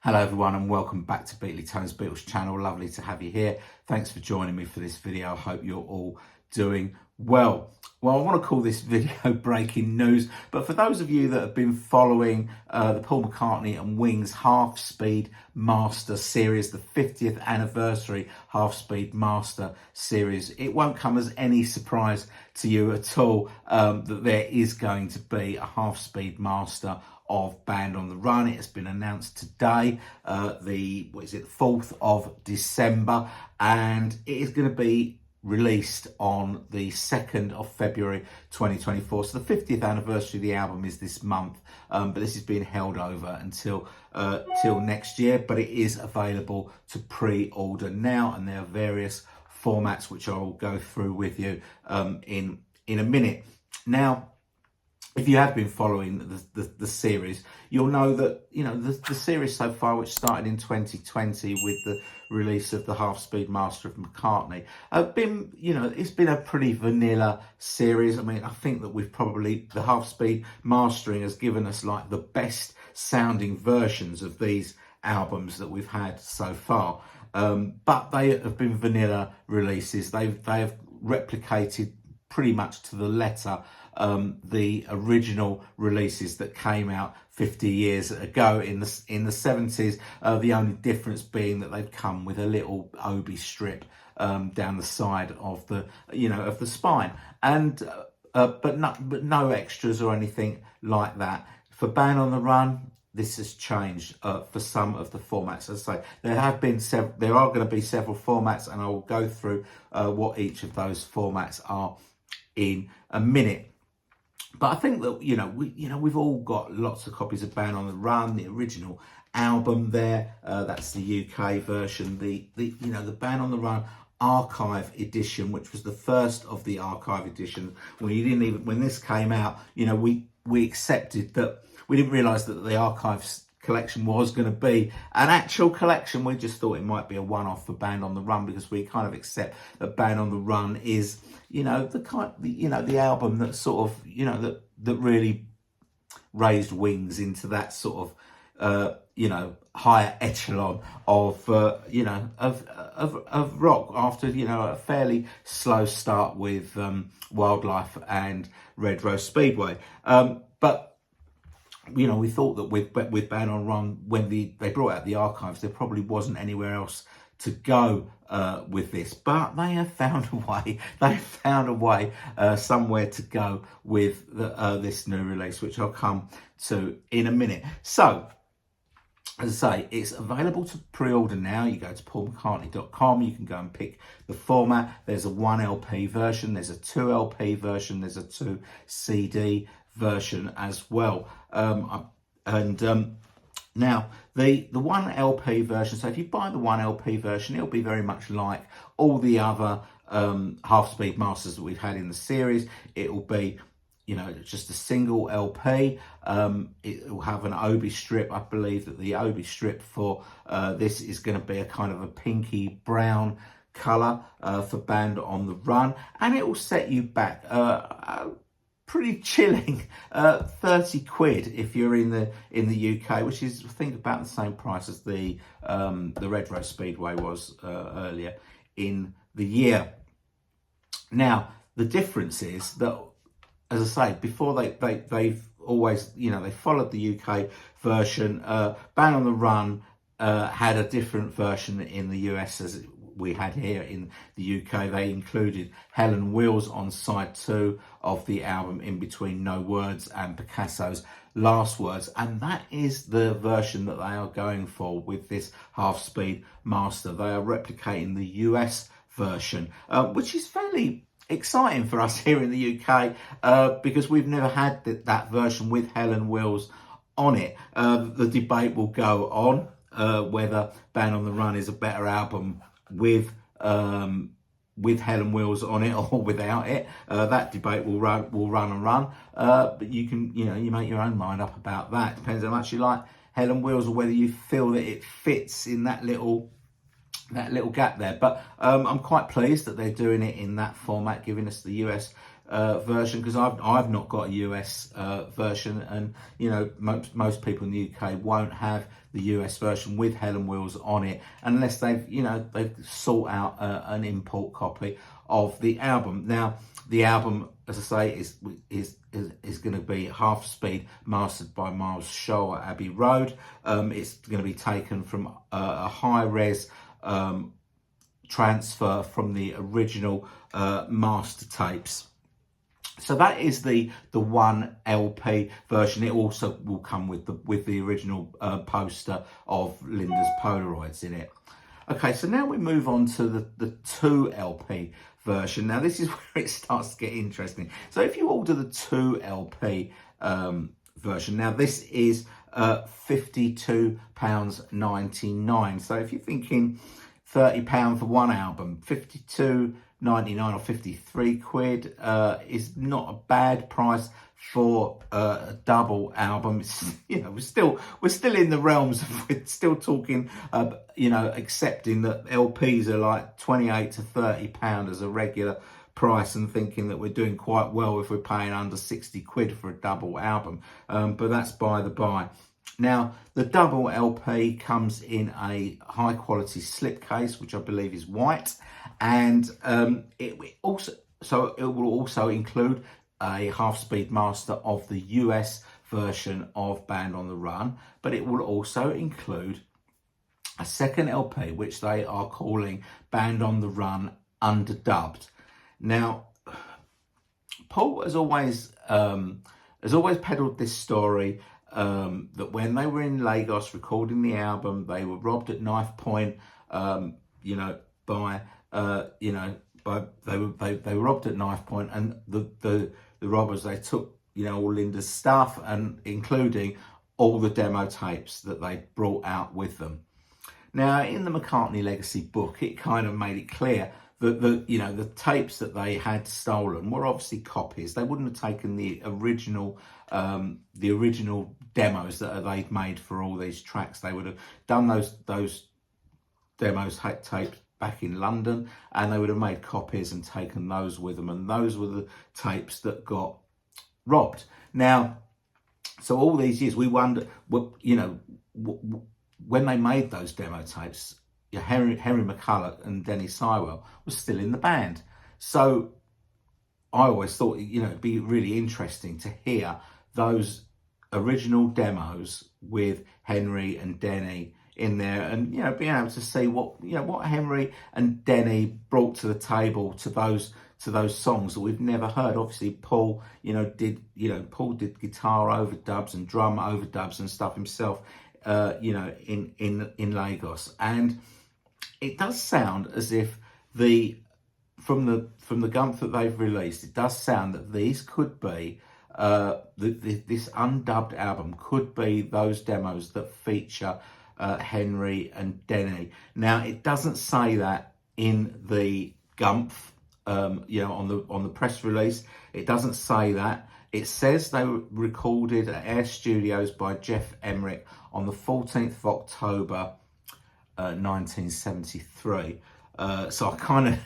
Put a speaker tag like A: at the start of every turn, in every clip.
A: Hello everyone and welcome back to Beatley Tone's Beatles channel. Lovely to have you here. Thanks for joining me for this video. I hope you're all doing well. Well, I want to call this video breaking news, but for those of you that have been following the Paul McCartney and Wings Half Speed Master series, the 50th anniversary Half Speed Master series, it won't come as any surprise to you at all that there is going to be a Half Speed Master of Band on the Run. It has been announced today, the 4th of December, and it is going to be released on the 2nd of February 2024. So the 50th anniversary of the album is this month, but this is being held over until till next year, but it is available to pre-order now, and there are various formats which I will go through with you in a minute. Now, if you have been following the series, you'll know that, you know, the series so far, which started in 2020 with the release of the Half Speed Master of McCartney, it's been a pretty vanilla series. I mean, I think that the Half Speed Mastering has given us like the best sounding versions of these albums that we've had so far. But they have been vanilla releases. They have replicated pretty much to the letter the original releases that came out 50 years ago in the 70s. The only difference being that they've come with a little obi strip down the side of the spine, and but no extras or anything like that. For Band on the Run, this has changed for some of the formats. As I say, there are going to be several formats, and I will go through what each of those formats are in a minute. But I think that we've all got lots of copies of Band on the Run, the original album there. That's the UK version. The Band on the Run archive edition, which was the first of the archive editions. When this came out, we accepted that. We didn't realise that the archives collection was going to be an actual collection. We just thought it might be a one-off for Band on the Run, because we kind of accept that Band on the Run is the album that sort of that really raised Wings into that sort of higher echelon of rock after a fairly slow start with Wildlife and Red Rose Speedway. But we thought that with Band on Run, when they brought out the archives, there probably wasn't anywhere else to go with this, but they have found a way. They found a way somewhere to go with this new release, which I'll come to in a minute. So, as I say, it's available to pre-order now. You go to paulmccartney.com. You can go and pick the format. There's a 1 LP version. There's a 2 LP version. There's a 2 CD version as well. Now, the 1 LP version, so if you buy the 1 LP version, it'll be very much like all the other Half Speed Masters that we've had in the series. It will be, just a single LP. It will have an obi strip. I believe that the obi strip for this is going to be a kind of a pinky brown colour for Band on the Run, and it will set you back pretty chilling 30 quid if you're in the UK, which is, I think, about the same price as the Red Rose Speedway was earlier in the year. Now, the difference is that, as I say, before they've always, they followed the UK version. Band on the Run had a different version in the US as we had here in the UK. They included Helen Wheels on side 2 of the album, In Between No Words and Picasso's Last Words, and that is the version that they are going for with this Half Speed Master. They are replicating the US version, which is fairly exciting for us here in the UK, because we've never had that version with Helen Wheels on it. The debate will go on whether Band on the Run is a better album with Helen Wheels on it or without it. That debate will run. But you can, you make your own mind up about that. Depends how much you like Helen Wheels or whether you feel that it fits in that little gap there. But I'm quite pleased that they're doing it in that format, giving us the US version, because I've not got a US version, and you know, most people in the UK won't have the US version with Helen Wheels on it unless they've sought out an import copy of the album. Now the album, as I say, is going to be half speed, mastered by Miles Shaw at Abbey Road. It's going to be taken from a high res transfer from the original master tapes. So that is the one LP version. It also will come with the original poster of Linda's Polaroids in it. Okay, so now we move on to the 2 LP version. Now this is where it starts to get interesting. So if you order the 2 LP version, now this is £52.99. So if you're thinking £30 for one album, £52.99 or 53 quid is not a bad price for a double album. It's, you know, we're still in the realms of, we're still talking, you know, accepting that LPs are like 28 to 30 pound as a regular price, and thinking that we're doing quite well if we're paying under 60 quid for a double album. But that's by the by. Now, the double LP comes in a high quality slipcase, which I believe is white, and it will also include a half-speed master of the US version of Band on the Run, but it will also include a second LP, which they are calling Band on the Run Underdubbed. Now, Paul has always peddled this story that when they were in Lagos recording the album, they were robbed at knife point. They were robbed at knife point, and the robbers, they took, you know, all Linda's stuff, and including all the demo tapes that they brought out with them. Now, in the McCartney Legacy book, it kind of made it clear that the tapes that they had stolen were obviously copies. They wouldn't have taken the original demos that they'd made for all these tracks. They would have done those demos taped back in London, and they would have made copies and taken those with them, and those were the tapes that got robbed. Now, so all these years we wonder, when they made those demo tapes, Henry McCulloch and Denny Sywell was still in the band. So I always thought, it'd be really interesting to hear those original demos with Henry and Denny in there, and being able to see what Henry and Denny brought to the table to those songs that we've never heard. Obviously Paul did guitar overdubs and drum overdubs and stuff himself in Lagos, and it does sound as if from the gump that they've released, it does sound that these could be this undubbed album could be those demos that feature Henry and Denny. Now, it doesn't say that in the Gumph, on the press release. It doesn't say that. It says they were recorded at Air Studios by Jeff Emmerich on the 14th of October, 1973. So I kind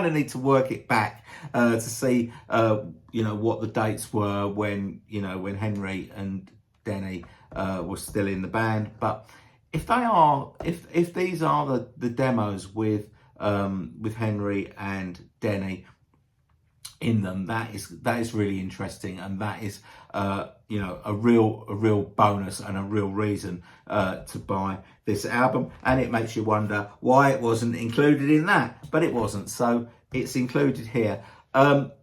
A: of need to work it back to see what the dates were when Henry and Denny were still in the band. But if these are the demos with Henry and Denny in them, that is really interesting, and that is a real bonus and a real reason to buy this album. And it makes you wonder why it wasn't included in that, but it wasn't, so it's included here.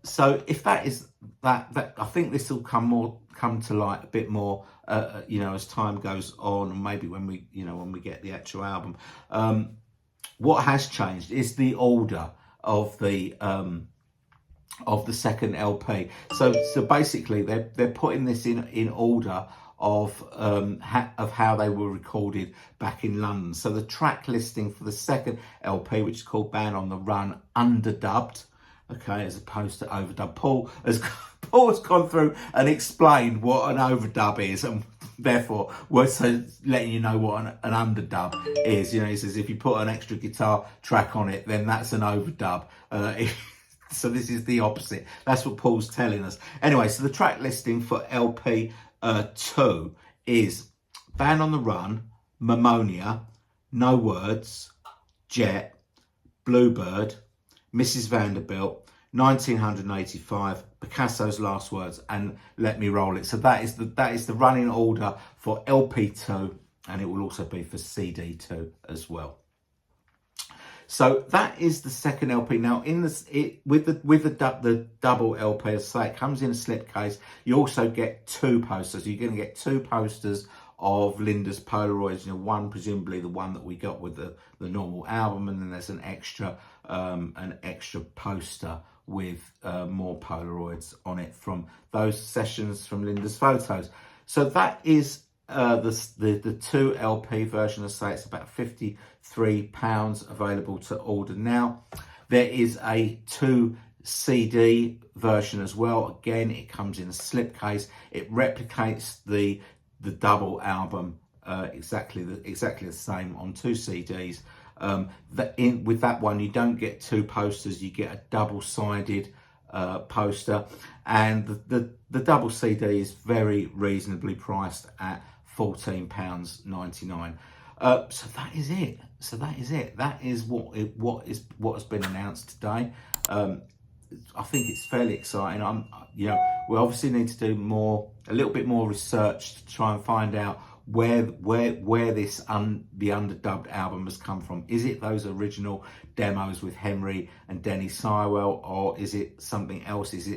A: So if that is that I think this will come to light a bit more as time goes on, and maybe when we get the actual album. What has changed is the order of the second LP. So basically they're putting this in order of how they were recorded back in London. So the track listing for the second LP, which is called Band on the Run Underdubbed, okay, as opposed to overdub. Paul has gone through and explained what an overdub is, and therefore we're so letting you know what an underdub is. He says if you put an extra guitar track on it, then that's an overdub. So this is the opposite. That's what Paul's telling us. Anyway, so the track listing for LP 2 is Band on the Run, Pneumonia, No Words, Jet, Bluebird, Mrs. Vanderbilt, 1985, Picasso's Last Words, and Let Me Roll It. So that is the running order for LP2, and it will also be for CD2 as well. So that is the second LP. Now, in this, with the double LP, as I say, it comes in a slipcase. You also get two posters. You're going to get two posters of Linda's Polaroids. You know, one presumably the one that we got with the normal album, and then there's an extra poster with more Polaroids on it from those sessions from Linda's photos. So that is the 2 LP version. I say it's about £53 available to order now. There is a 2 CD version as well. Again, it comes in a slipcase. It replicates the double album exactly the same on 2 CDs. With that one, you don't get 2 posters. You get a double-sided poster, and the double CD is very reasonably priced at £14.99. So that is it. That is what has been announced today. I think it's fairly exciting. We obviously need to do a little bit more research to try and find out where this the underdubbed album has come from. Is it those original demos with Henry and Denny Sywell, or is it something else? Is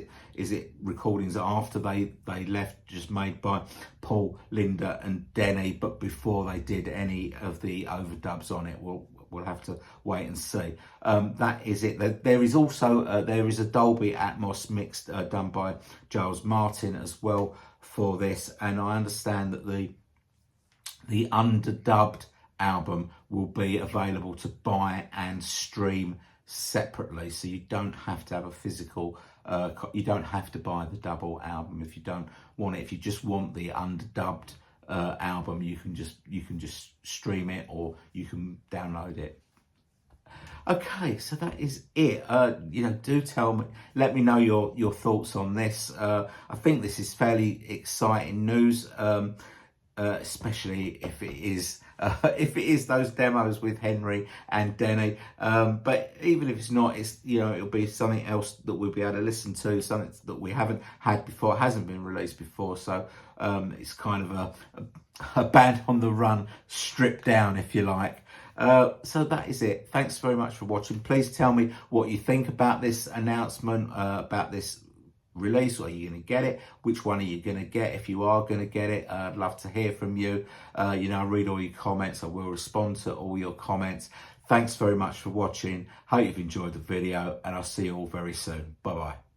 A: it recordings after they left, just made by Paul, Linda and Denny, but before they did any of the overdubs on it? We'll have to wait and see. That is it. There is also there is a Dolby Atmos mix done by Giles Martin as well for this, and I understand that the underdubbed album will be available to buy and stream separately, so you don't have to have a physical you don't have to buy the double album if you don't want it. If you just want the underdubbed album, you can just stream it, or you can download it. Okay, so that is it. Do tell me, let me know your thoughts on this. I think this is fairly exciting news, especially if it is those demos with Henry and Denny. But even if it's not, it'll be something else that we'll be able to listen to, something that we haven't had before, hasn't been released before. So it's kind of a Band on the Run stripped down, if you like. So that is it. Thanks very much for watching. Please tell me what you think about this announcement, about this release. Are you going to get it? Which one are you going to get? If you are going to get it, I'd love to hear from you. I read all your comments. I will respond to all your comments. Thanks very much for watching. Hope you've enjoyed the video, and I'll see you all very soon. Bye bye.